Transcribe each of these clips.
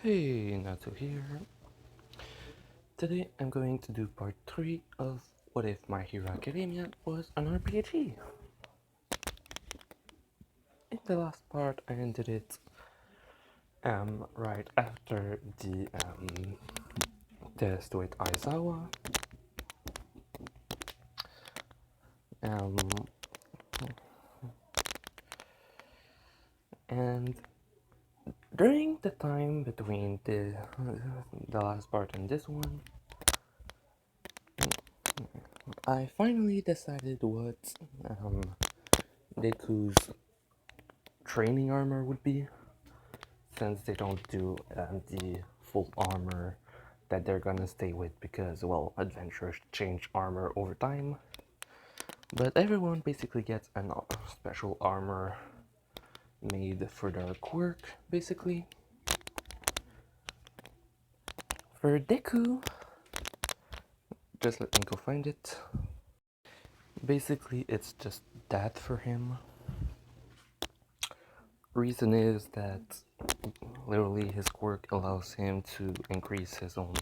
Hey, Nato here. Today I'm going to do part 3 of What If My Hero Academia Was an RPG. In the last part I ended it right after the test with Aizawa. Um, and during the time between the last part and this one, I finally decided what Deku's training armor would be, since they don't do the full armor that they're gonna stay with, because, well, adventurers change armor over time. But everyone basically gets a special armor made for their quirk, basically. For Deku, just let me go find it. Basically, it's just that for him. Reason is that literally his quirk allows him to increase his own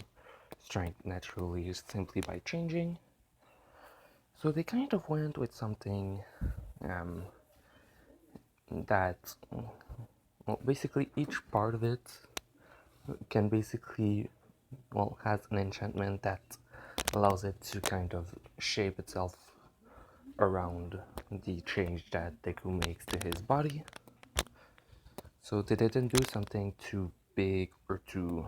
strength naturally simply by changing. So they kind of went with something that, well, basically each part of it can basically, well, has an enchantment that allows it to kind of shape itself around the change that Deku makes to his body. So they didn't do something too big or too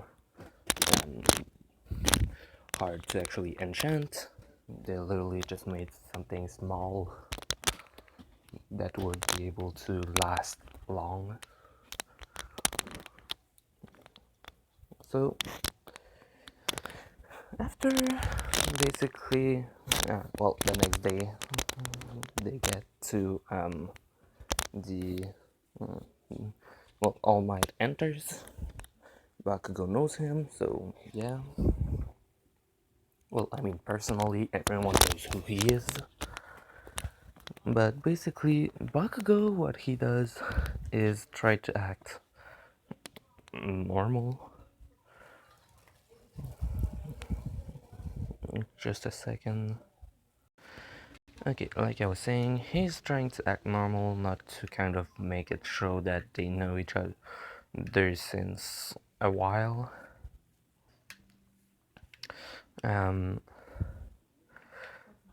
hard to actually enchant. They literally just made something small that would be able to last long. So after basically, well, the next day they get to the well, All Might enters. Bakugo knows him, so yeah. Well, I mean, personally, everyone knows who he is. But basically, Bakugo, what he does is try to act normal. Just a second. Okay, like I was saying, he's trying to act normal, not to kind of make it show that they know each other since a while.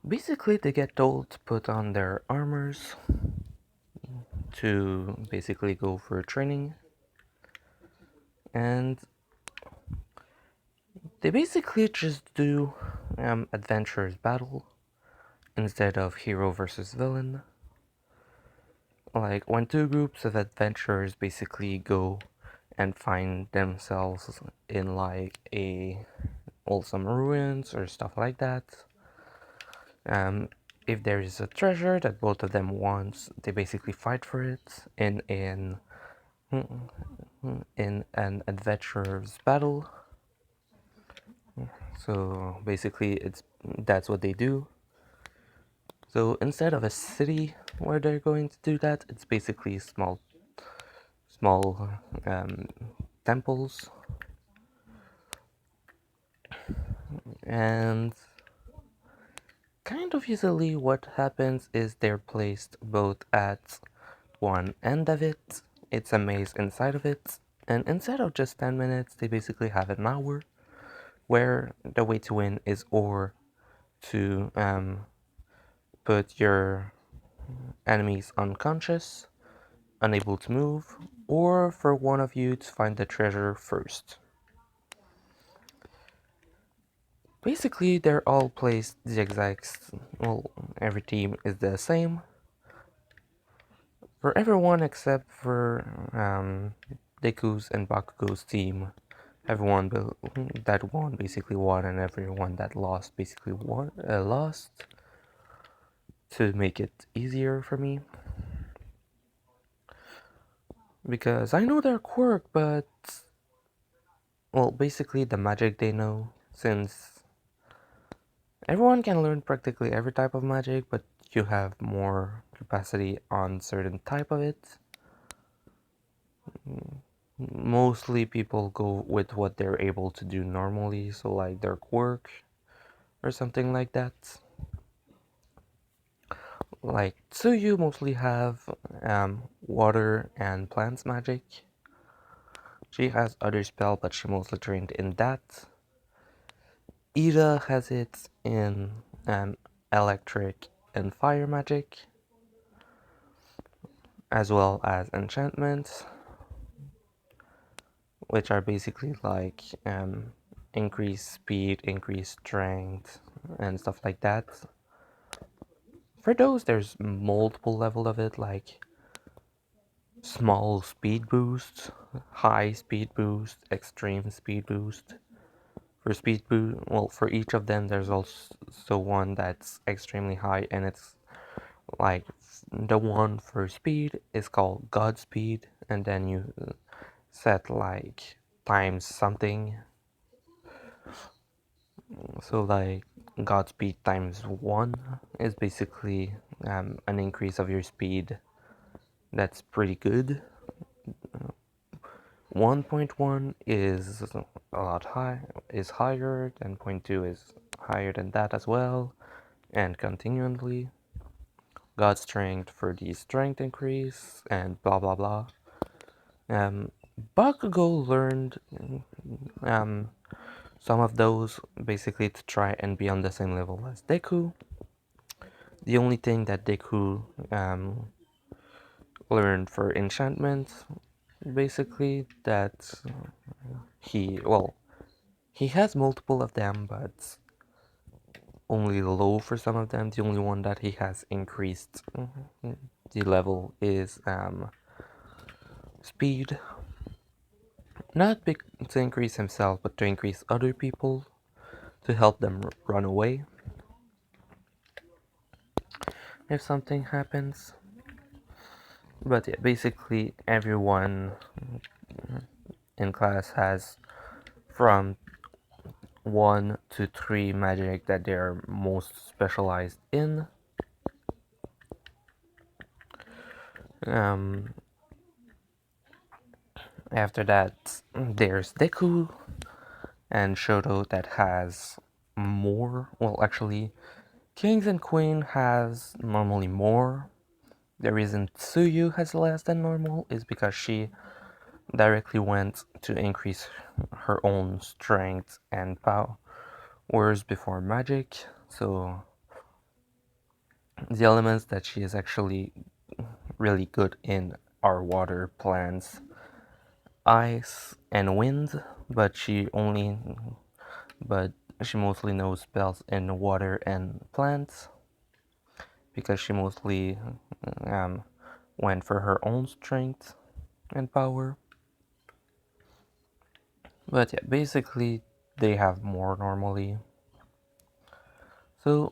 Basically, they get told to put on their armors to basically go for training, and they basically just do adventurers battle instead of hero versus villain. Like when two groups of adventurers basically go and find themselves in like a some ruins or stuff like that. If there is a treasure that both of them wants, they basically fight for it in an adventurer's battle. So basically, that's what they do. So instead of a city where they're going to do that, it's basically small temples, and kind of usually what happens is they're placed both at one end of it. It's a maze inside of it, and instead of just 10 minutes, they basically have an hour, where the way to win is or to put your enemies unconscious, unable to move, or for one of you to find the treasure first. Basically, they're all placed the exact, well, every team is the same. For everyone except for Deku's and Bakugo's team, everyone that won basically won, and everyone that lost basically lost, to make it easier for me. Because I know their quirk, but, well, basically the magic they know, since everyone can learn practically every type of magic, but you have more capacity on certain type of it. Mostly people go with what they're able to do normally, so like their quirk or something like that. Like Tsuyu mostly have water and plants magic. She has other spell, but she mostly trained in that. Ida has it in electric and fire magic, as well as enchantments, which are basically like increase speed, increase strength, and stuff like that. For those, there's multiple level of it, like small speed boost, high speed boost, extreme speed boost. For speed boost, well, for each of them, there's also one that's extremely high, and it's like the one for speed is called Godspeed, and then you set like times something. So like Godspeed times 1 is basically an increase of your speed that's pretty good. 1.1 is a lot high, is higher, and point 2 is higher than that as well, and continually. God strength for the strength increase, and blah blah blah. Um, Bakugo learned um, some of those basically to try and be on the same level as Deku. The only thing that Deku learned for enchantments, basically, that he has multiple of them, but only low for some of them. The only one that he has increased the level is speed. Not to increase himself, but to increase other people, to help them run away if something happens. But yeah, basically everyone in class has from 1 to 3 magic that they are most specialized in. Um, After that, there's Deku and Shoto that has more. Well, actually, Kings and Queen has normally more. The reason Tsuyu has less than normal is because she directly went to increase her own strength and powers before magic. So the elements that she is actually really good in are water, plants, ice, and wind, but she mostly knows spells in water and plants because she mostly um, went for her own strength and power. But yeah, basically they have more normally. So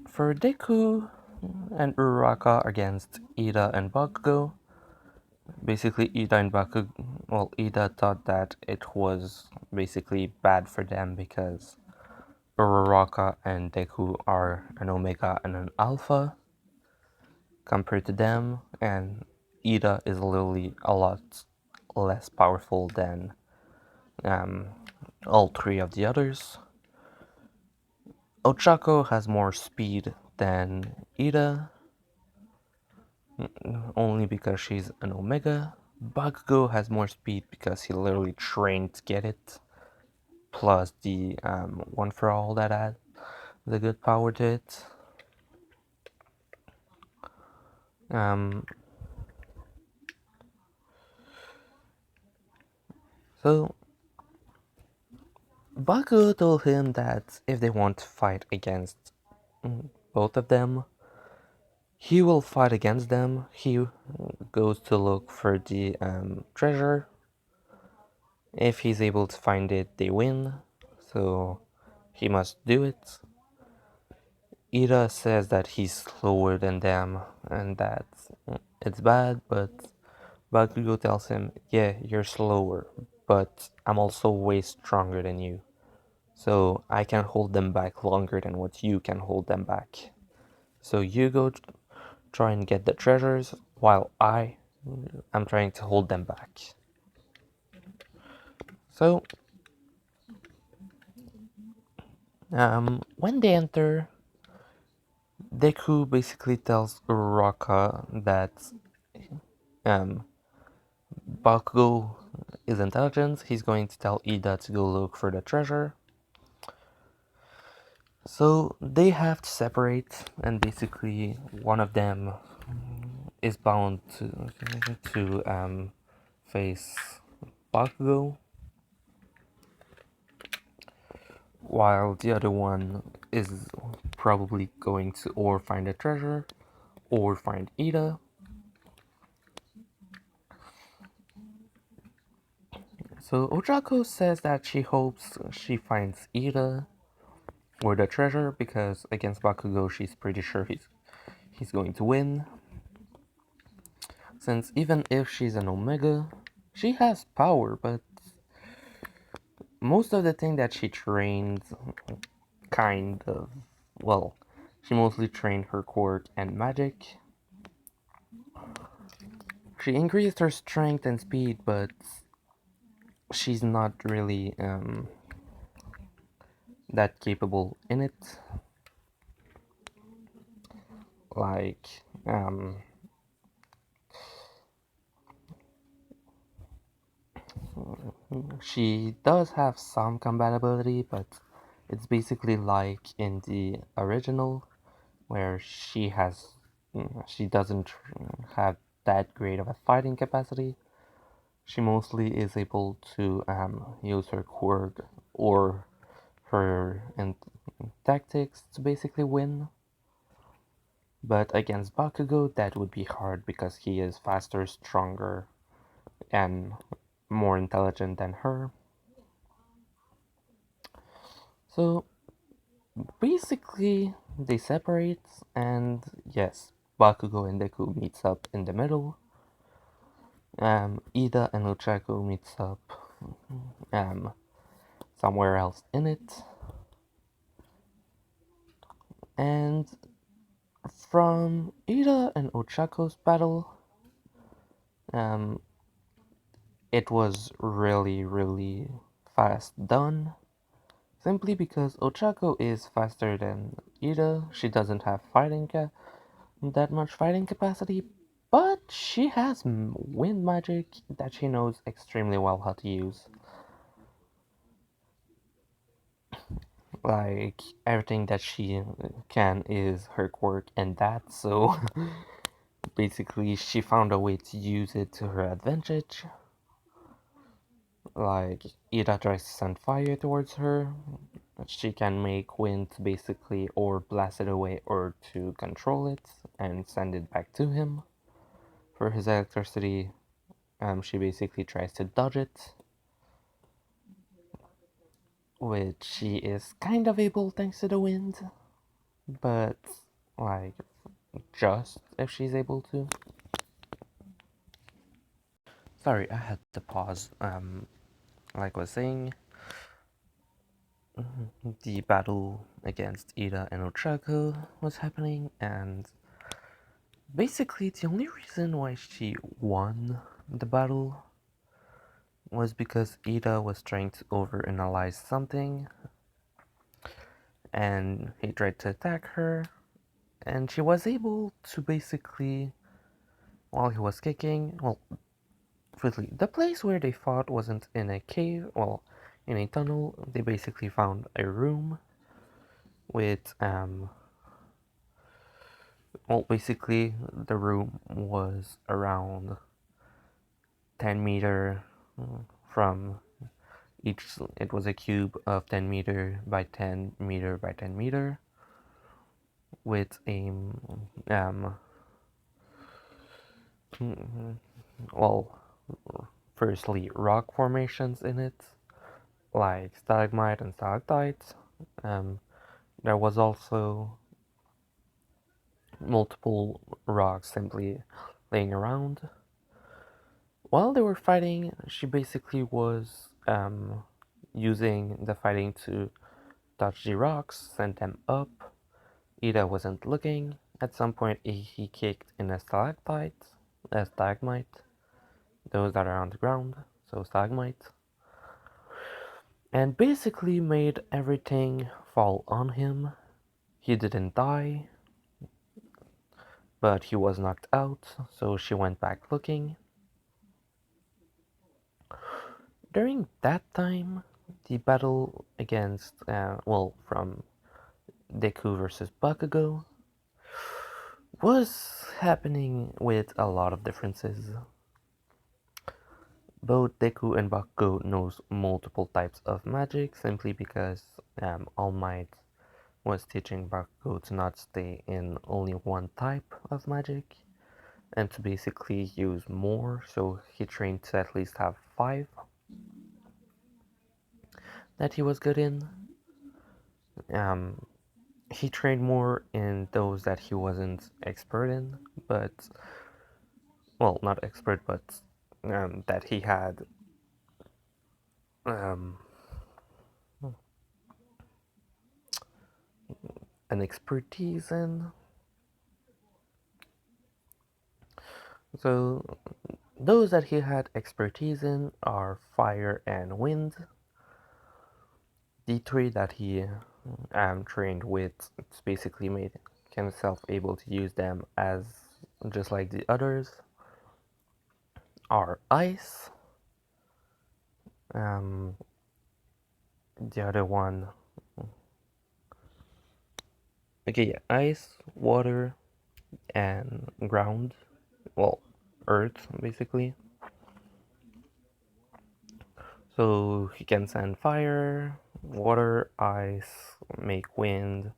for Deku and Uraraka against Ida and Bakugo, basically Ida and Bakugo, well, Ida thought that it was basically bad for them because Uraraka and Deku are an Omega and an Alpha compared to them, and Ida is literally a lot less powerful than um, all three of the others. Ochako has more speed than Ida, only because she's an Omega. Bakugo has more speed because he literally trained to get it, plus the One for All that adds the good power to it. Um, so Bakugo told him that if they want to fight against both of them, he will fight against them. He goes to look for the treasure. If he's able to find it, they win. So he must do it. Ira says that he's slower than them and that it's bad, but Bakugo tells him, yeah, you're slower, but I'm also way stronger than you. So I can hold them back longer than what you can hold them back. So you go try and get the treasures while I'm trying to hold them back. So, when they enter, Deku basically tells Uraraka that um, Bakugo is intelligent. He's going to tell Ida to go look for the treasure. So they have to separate, and basically one of them is bound to face Bakugo, while the other one is probably going to or find a treasure or find Ida. So Ochako says that she hopes she finds Ida or the treasure because against Bakugo she's pretty sure he's going to win. Since even if she's an Omega, she has power, but most of the thing that she trained kind of, well, she mostly trained her quirk and magic. She increased her strength and speed, but she's not really that capable in it. Like, she does have some combat ability, but it's basically like in the original, where she doesn't have that great of a fighting capacity. She mostly is able to use her quirk or her tactics to basically win. But against Bakugo, that would be hard because he is faster, stronger, and more intelligent than her. So basically, they separate, and yes, Bakugo and Deku meets up in the middle. Ida and Ochako meets up um, somewhere else in it. And from Ida and Ochako's battle, um, it was really, really fast done. Simply because Ochako is faster than Ida, she doesn't have that much fighting capacity, but she has wind magic that she knows extremely well how to use. Like, everything that she can is her quirk and that, so basically she found a way to use it to her advantage. Like, Ida tries to send fire towards her, she can make wind basically or blast it away or to control it and send it back to him. For his electricity, she basically tries to dodge it, which she is kind of able thanks to the wind, but like just if she's able to. Sorry, I had to pause. Like I was saying, the battle against Ida and Ochako was happening, and basically the only reason why she won the battle was because Ida was trying to overanalyze something, and he tried to attack her, and she was able to basically, while he was kicking, well, firstly, the place where they fought wasn't in a cave, well, in a tunnel. They basically found a room with, well, basically, the room was around 10 meter from each. It was a cube of 10 meter by 10 meter by 10 meter with a, um, well, firstly, rock formations in it, like stalagmite and stalactites. There was also multiple rocks simply laying around. While they were fighting, she basically was using the fighting to touch the rocks, send them up. Ida wasn't looking. At some point, he kicked in a stalagmite, those that are on the ground, so stalagmite. and basically made everything fall on him. He didn't die, but he was knocked out, so she went back looking. During that time, the battle against, from Deku versus Bakugo was happening with a lot of differences. Both Deku and Bakugo knows multiple types of magic simply because All Might was teaching Bakugo to not stay in only one type of magic and to basically use more, so he trained to at least have 5 that he was good in. Um, he trained more in those that he wasn't expert in, but, well, not expert, but that he had um, an expertise in. So, those that he had expertise in are fire and wind. The 3 that he trained with, it's basically made himself able to use them as just like the others, are ice. Um, the other one, okay, yeah, ice, water, and ground. Well, earth, basically. So he can send fire, water, ice, make wind,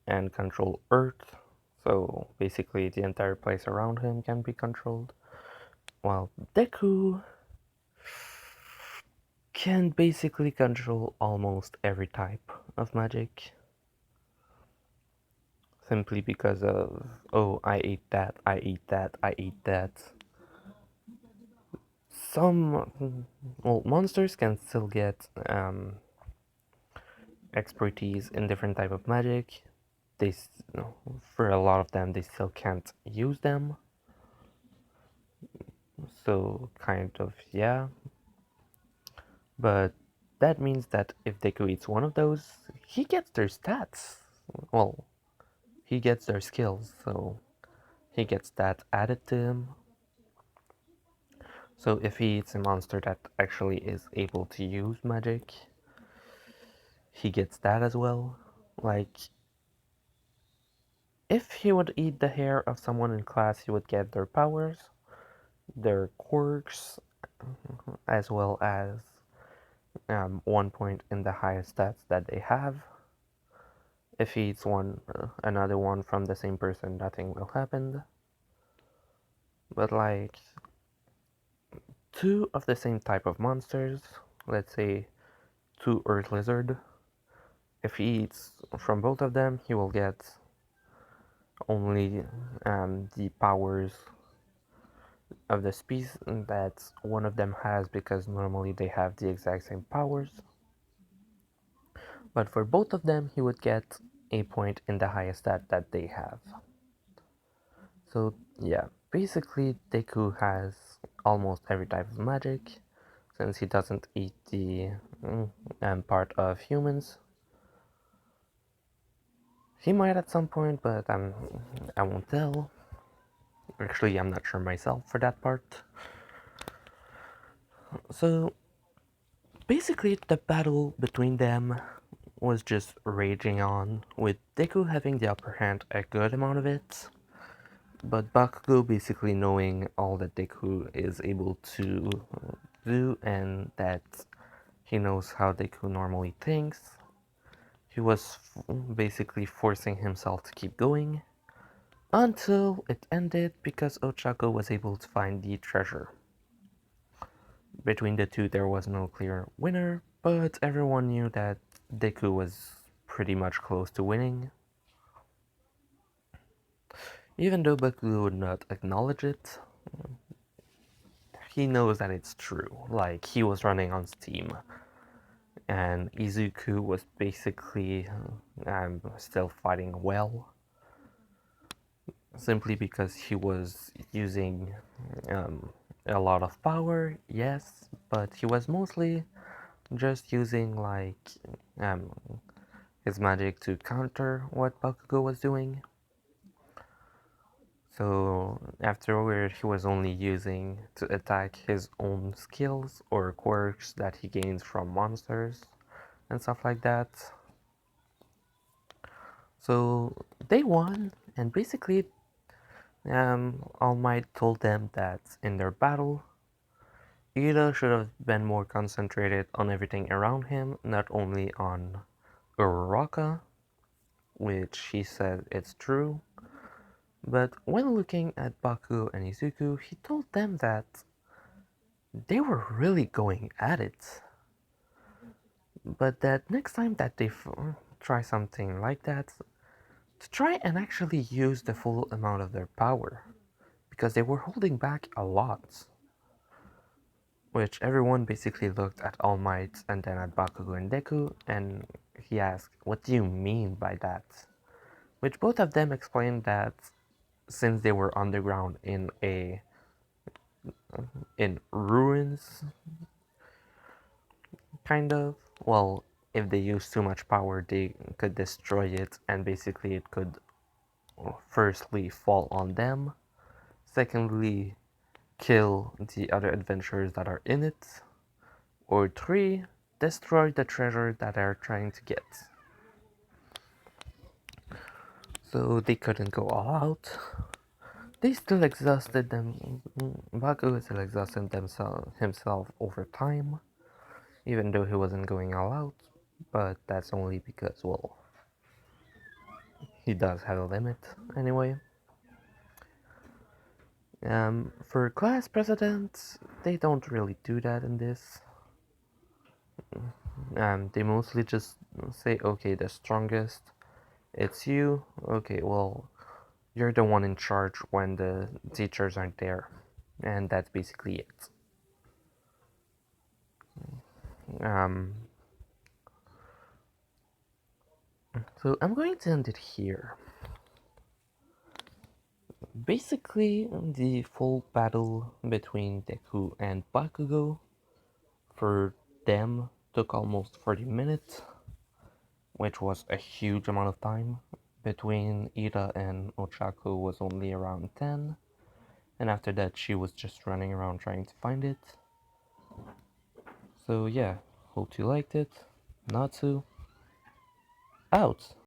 and control earth. So basically, the entire place around him can be controlled. While Deku can basically control almost every type of magic. Simply because of, oh, I ate that, I ate that, I ate that. Some, well, monsters can still get expertise in different type of magic. They, for a lot of them, they still can't use them. So, kind of, yeah. But that means that if Deku eats one of those, he gets their stats. Well, he gets their skills, so he gets that added to him. So if he eats a monster that actually is able to use magic, he gets that as well. Like, if he would eat the hair of someone in class, he would get their powers, their quirks, as well as 1 point in the highest stats that they have. If he eats another one from the same person, nothing will happen. But like 2 of the same type of monsters, let's say 2 Earth Lizard, if he eats from both of them, he will get only the powers of the species that one of them has, because normally they have the exact same powers. But for both of them, he would get a point in the highest stat that they have. So yeah, basically Deku has almost every type of magic, since he doesn't eat the part of humans. He might at some point, but I won't tell. Actually, I'm not sure myself for that part. So basically, the battle between them was just raging on, with Deku having the upper hand a good amount of it, but Bakugo basically knowing all that Deku is able to do and that he knows how Deku normally thinks. He was basically forcing himself to keep going until it ended because Ochako was able to find the treasure. Between the two, there was no clear winner, but everyone knew that Deku was pretty much close to winning. Even though Bakugo would not acknowledge it, he knows that it's true. Like, he was running on Steam, and Izuku was basically still fighting well, simply because he was using a lot of power, yes, but he was mostly just using like um, his magic to counter what Bakugo was doing. So afterward, he was only using to attack his own skills or quirks that he gains from monsters and stuff like that. So they won, and basically, All Might told them that in their battle, Ida should have been more concentrated on everything around him, not only on Uraraka, which he said it's true, but when looking at Baku and Izuku, he told them that they were really going at it. But that next time that they try something like that, to try and actually use the full amount of their power, because they were holding back a lot. Which everyone basically looked at All Might and then at Bakugo and Deku, and he asked, "What do you mean by that?" Which both of them explained that since they were underground in ruins, kind of. Well, if they used too much power, they could destroy it, and basically it could firstly fall on them, secondly kill the other adventurers that are in it, or three, destroy the treasure that they're trying to get. So they couldn't go all out. They still exhausted them. Baku still exhausted himself over time, even though he wasn't going all out. But that's only because, well, he does have a limit anyway. For class presidents, they don't really do that in this. They mostly just say, okay, the strongest, it's you. Okay, well, you're the one in charge when the teachers aren't there. And that's basically it. Um, so I'm going to end it here. Basically, the full battle between Deku and Bakugo for them took almost 40 minutes, which was a huge amount of time. Between Ida and Ochaku was only around 10, and after that she was just running around trying to find it. So yeah, hope you liked it. Natsu, out!